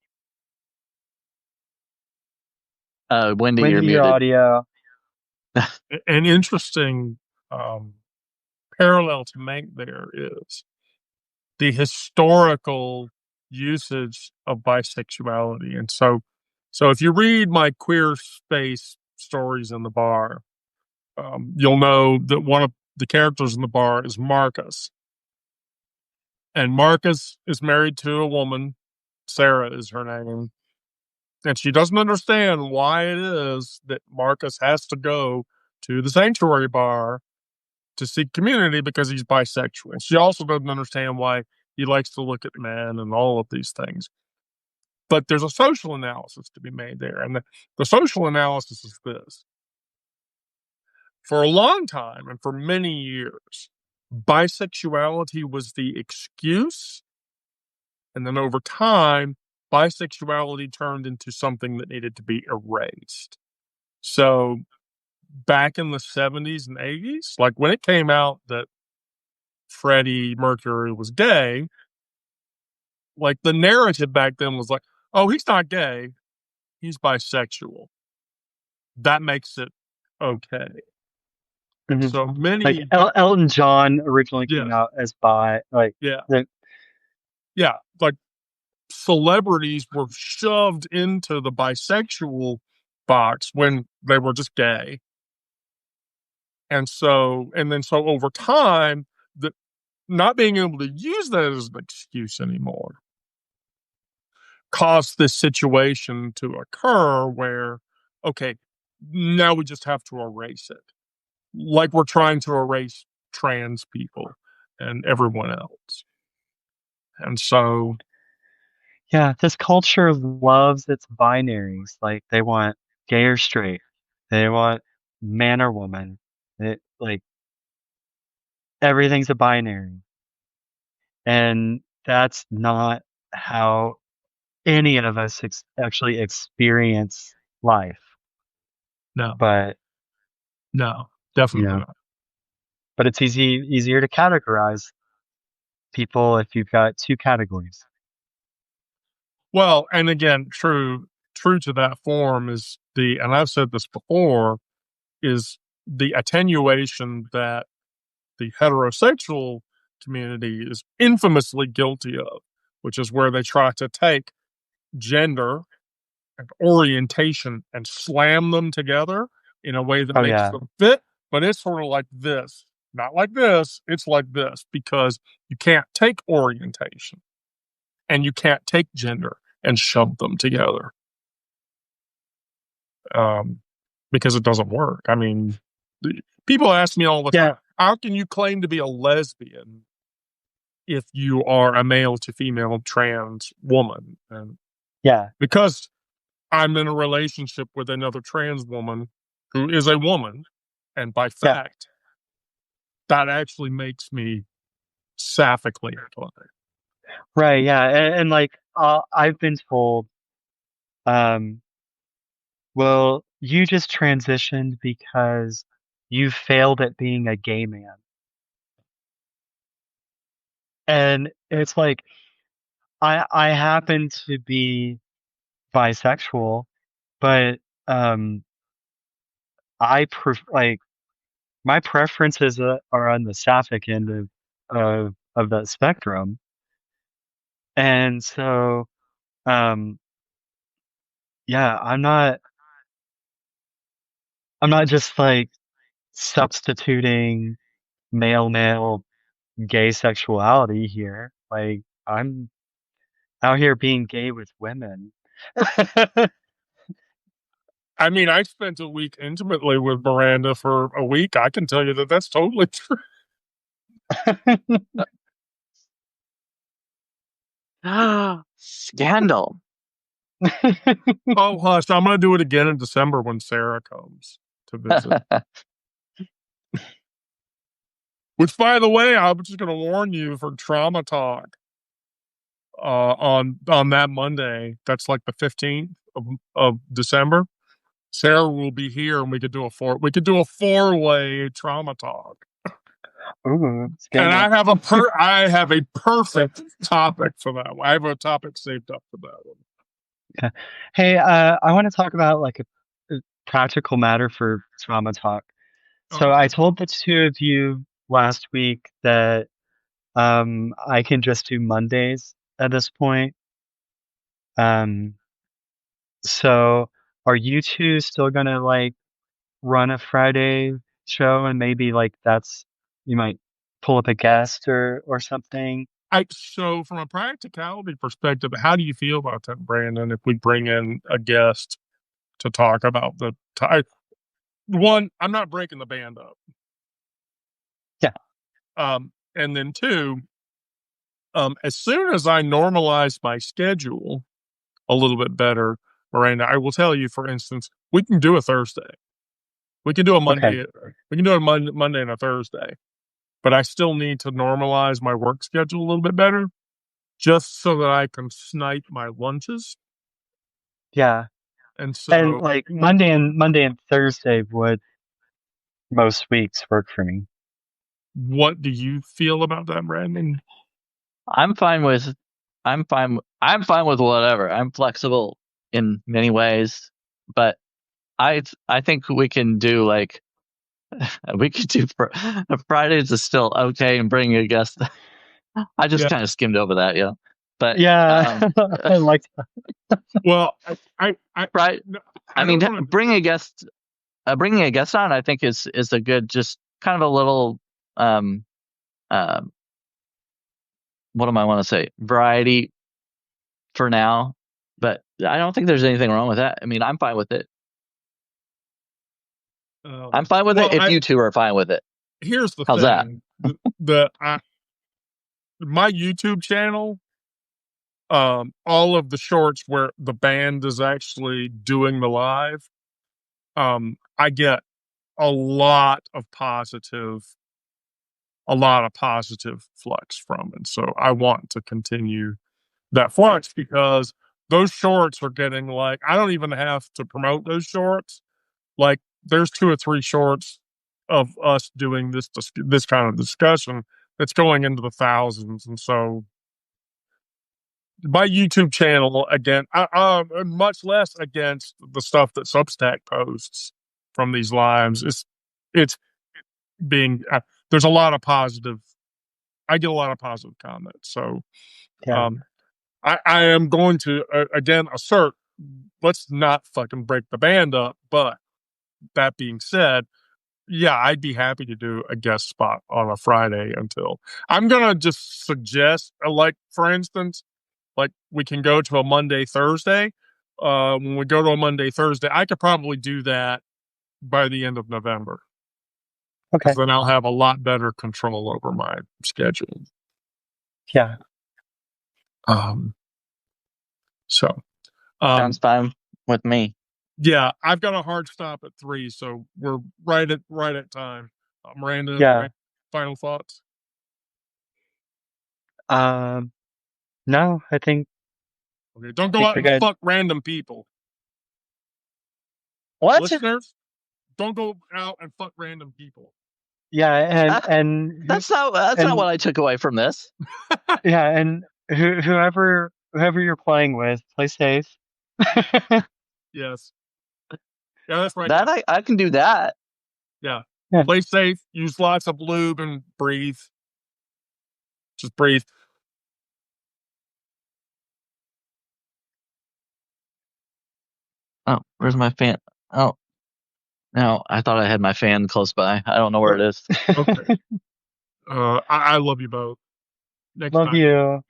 Wendy, you're Wendy, your muted. audio. An interesting parallel to make there is the historical usage of bisexuality. And so if you read my queer space stories in the bar, you'll know that one of the characters in the bar is Marcus. And Marcus is married to a woman, Sarah is her name, and she doesn't understand why it is that Marcus has to go to the sanctuary bar to seek community because he's bisexual. She also doesn't understand why he likes to look at men and all of these things. But there's a social analysis to be made there. And the social analysis is this. For a long time and for many years, bisexuality was the excuse. And then over time, bisexuality turned into something that needed to be erased. So back in the 70s and 80s, like when it came out that Freddie Mercury was gay, like the narrative back then was like, oh, he's not gay, he's bisexual. That makes it okay. Mhm. So Like many, Elton John originally came yes, out as bi. Like yeah, the, yeah, like celebrities were shoved into the bisexual box when they were just gay. And so over time, the not being able to use that as an excuse anymore caused this situation to occur where, okay, now we just have to erase it. Like we're trying to erase trans people and everyone else. And so, yeah, this culture loves its binaries. Like they want gay or straight. They want man or woman. Like everything's a binary. And that's not how any of us actually experience life. no, But, no, you definitely know, not. but it's easier to categorize people if you've got two categories. Well, and again, true to that form is and I've said this before, is the attenuation that the heterosexual community is infamously guilty of, which is where they try to take gender and orientation and slam them together in a way that Oh makes yeah. them fit. But it's sort of like this, not like this. It's like this because you can't take orientation and you can't take gender and shove them together because it doesn't work. I mean, people ask me all the time, Yeah. how can you claim to be a lesbian if you are a male to female trans woman? And Yeah. because I'm in a relationship with another trans woman who is a woman, and by Yeah. fact, that actually makes me sapphically inclined. Right. Yeah. And like, I've been told, um, well, you just transitioned because you failed at being a gay man. And it's like, I happen to be bisexual, but, like, my preferences are on the sapphic end of the spectrum. And so, um, yeah, I'm not just like substituting male gay sexuality here. Like I'm out here being gay with women. I mean, I spent a week intimately with Miranda for a week. I can tell you that that's totally true. Scandal. Oh, hush. I'm going to do it again in December when Sarah comes to visit. Which, by the way, I'm just going to warn you for trauma talk on that Monday. That's like the 15th of December. Sarah will be here, and we could do a four-way trauma talk. Ooh, And scandal. I have a perfect topic for that. I have a topic saved up for that one. Yeah. Hey, I want to talk about like a practical matter for trauma talk. So I Okay. told the two of you last week that I can just do Mondays. at this point. So are you two still gonna like run a Friday show and maybe like you might pull up a guest or something? So from a practicality perspective, how do you feel about that, Brandon? If we bring in a guest to talk about the one, I'm not breaking the band up. Yeah. And then two, as soon as I normalize my schedule a little bit better, Miranda, I will tell you, for instance, we can do a Thursday. We can do a Monday. Okay. We can do a Monday and a Thursday. But I still need to normalize my work schedule a little bit better just so that I can snipe my lunches. Yeah. And And so, like Monday and Thursday would most weeks work for me. what do you feel about that, Brandon? I'm fine with whatever. I'm flexible in many ways, but I think we can do like we could do Fridays is still okay and bring a guest. I just kind of skimmed over that, yeah. But Yeah, I like that. Well, right. I mean, wanna... bringing a guest on, I think is a good, just kind of a little what do I want to say? Variety for now, but I don't think there's anything wrong with that. I mean, I'm fine with it. I'm fine with it if you two are fine with it. Here's the How's thing. My YouTube channel, all of the shorts where the band is actually doing the live, I get a lot of positive flux from it. So I want to continue that flux because those shorts are getting like, I don't even have to promote those shorts. Like there's 2 or 3 shorts of us doing this kind of discussion that's going into the thousands. And so my YouTube channel, again, much less against the stuff that Substack posts from these lives, it's being there's a lot of positive. I get a lot of positive comments. So Yeah. I am going to again assert, let's not fucking break the band up. But that being said, yeah, I'd be happy to do a guest spot on a Friday until I'm gonna just suggest, like for instance, like we can go to a Monday, Thursday. When we go to a Monday, Thursday, I could probably do that by the end of November. Okay. Because then I'll have a lot better control over my schedule. Yeah. So sounds fine with me. Yeah, I've got a hard stop at 3, so we're right at time. Miranda, Yeah. final thoughts? No, I think Okay, don't go out and fuck random people. What? Listeners, don't go out and fuck random people. Yeah, and that's not what I took away from this. Yeah, and whoever you're playing with, play safe. Yes. Yeah, that's right. That I can do that. Yeah. Play safe, use lots of lube, and breathe. Just breathe. Oh, where's my fan? Oh, no, I thought I had my fan close by. I don't know where it is. Okay. I love you both. Love you.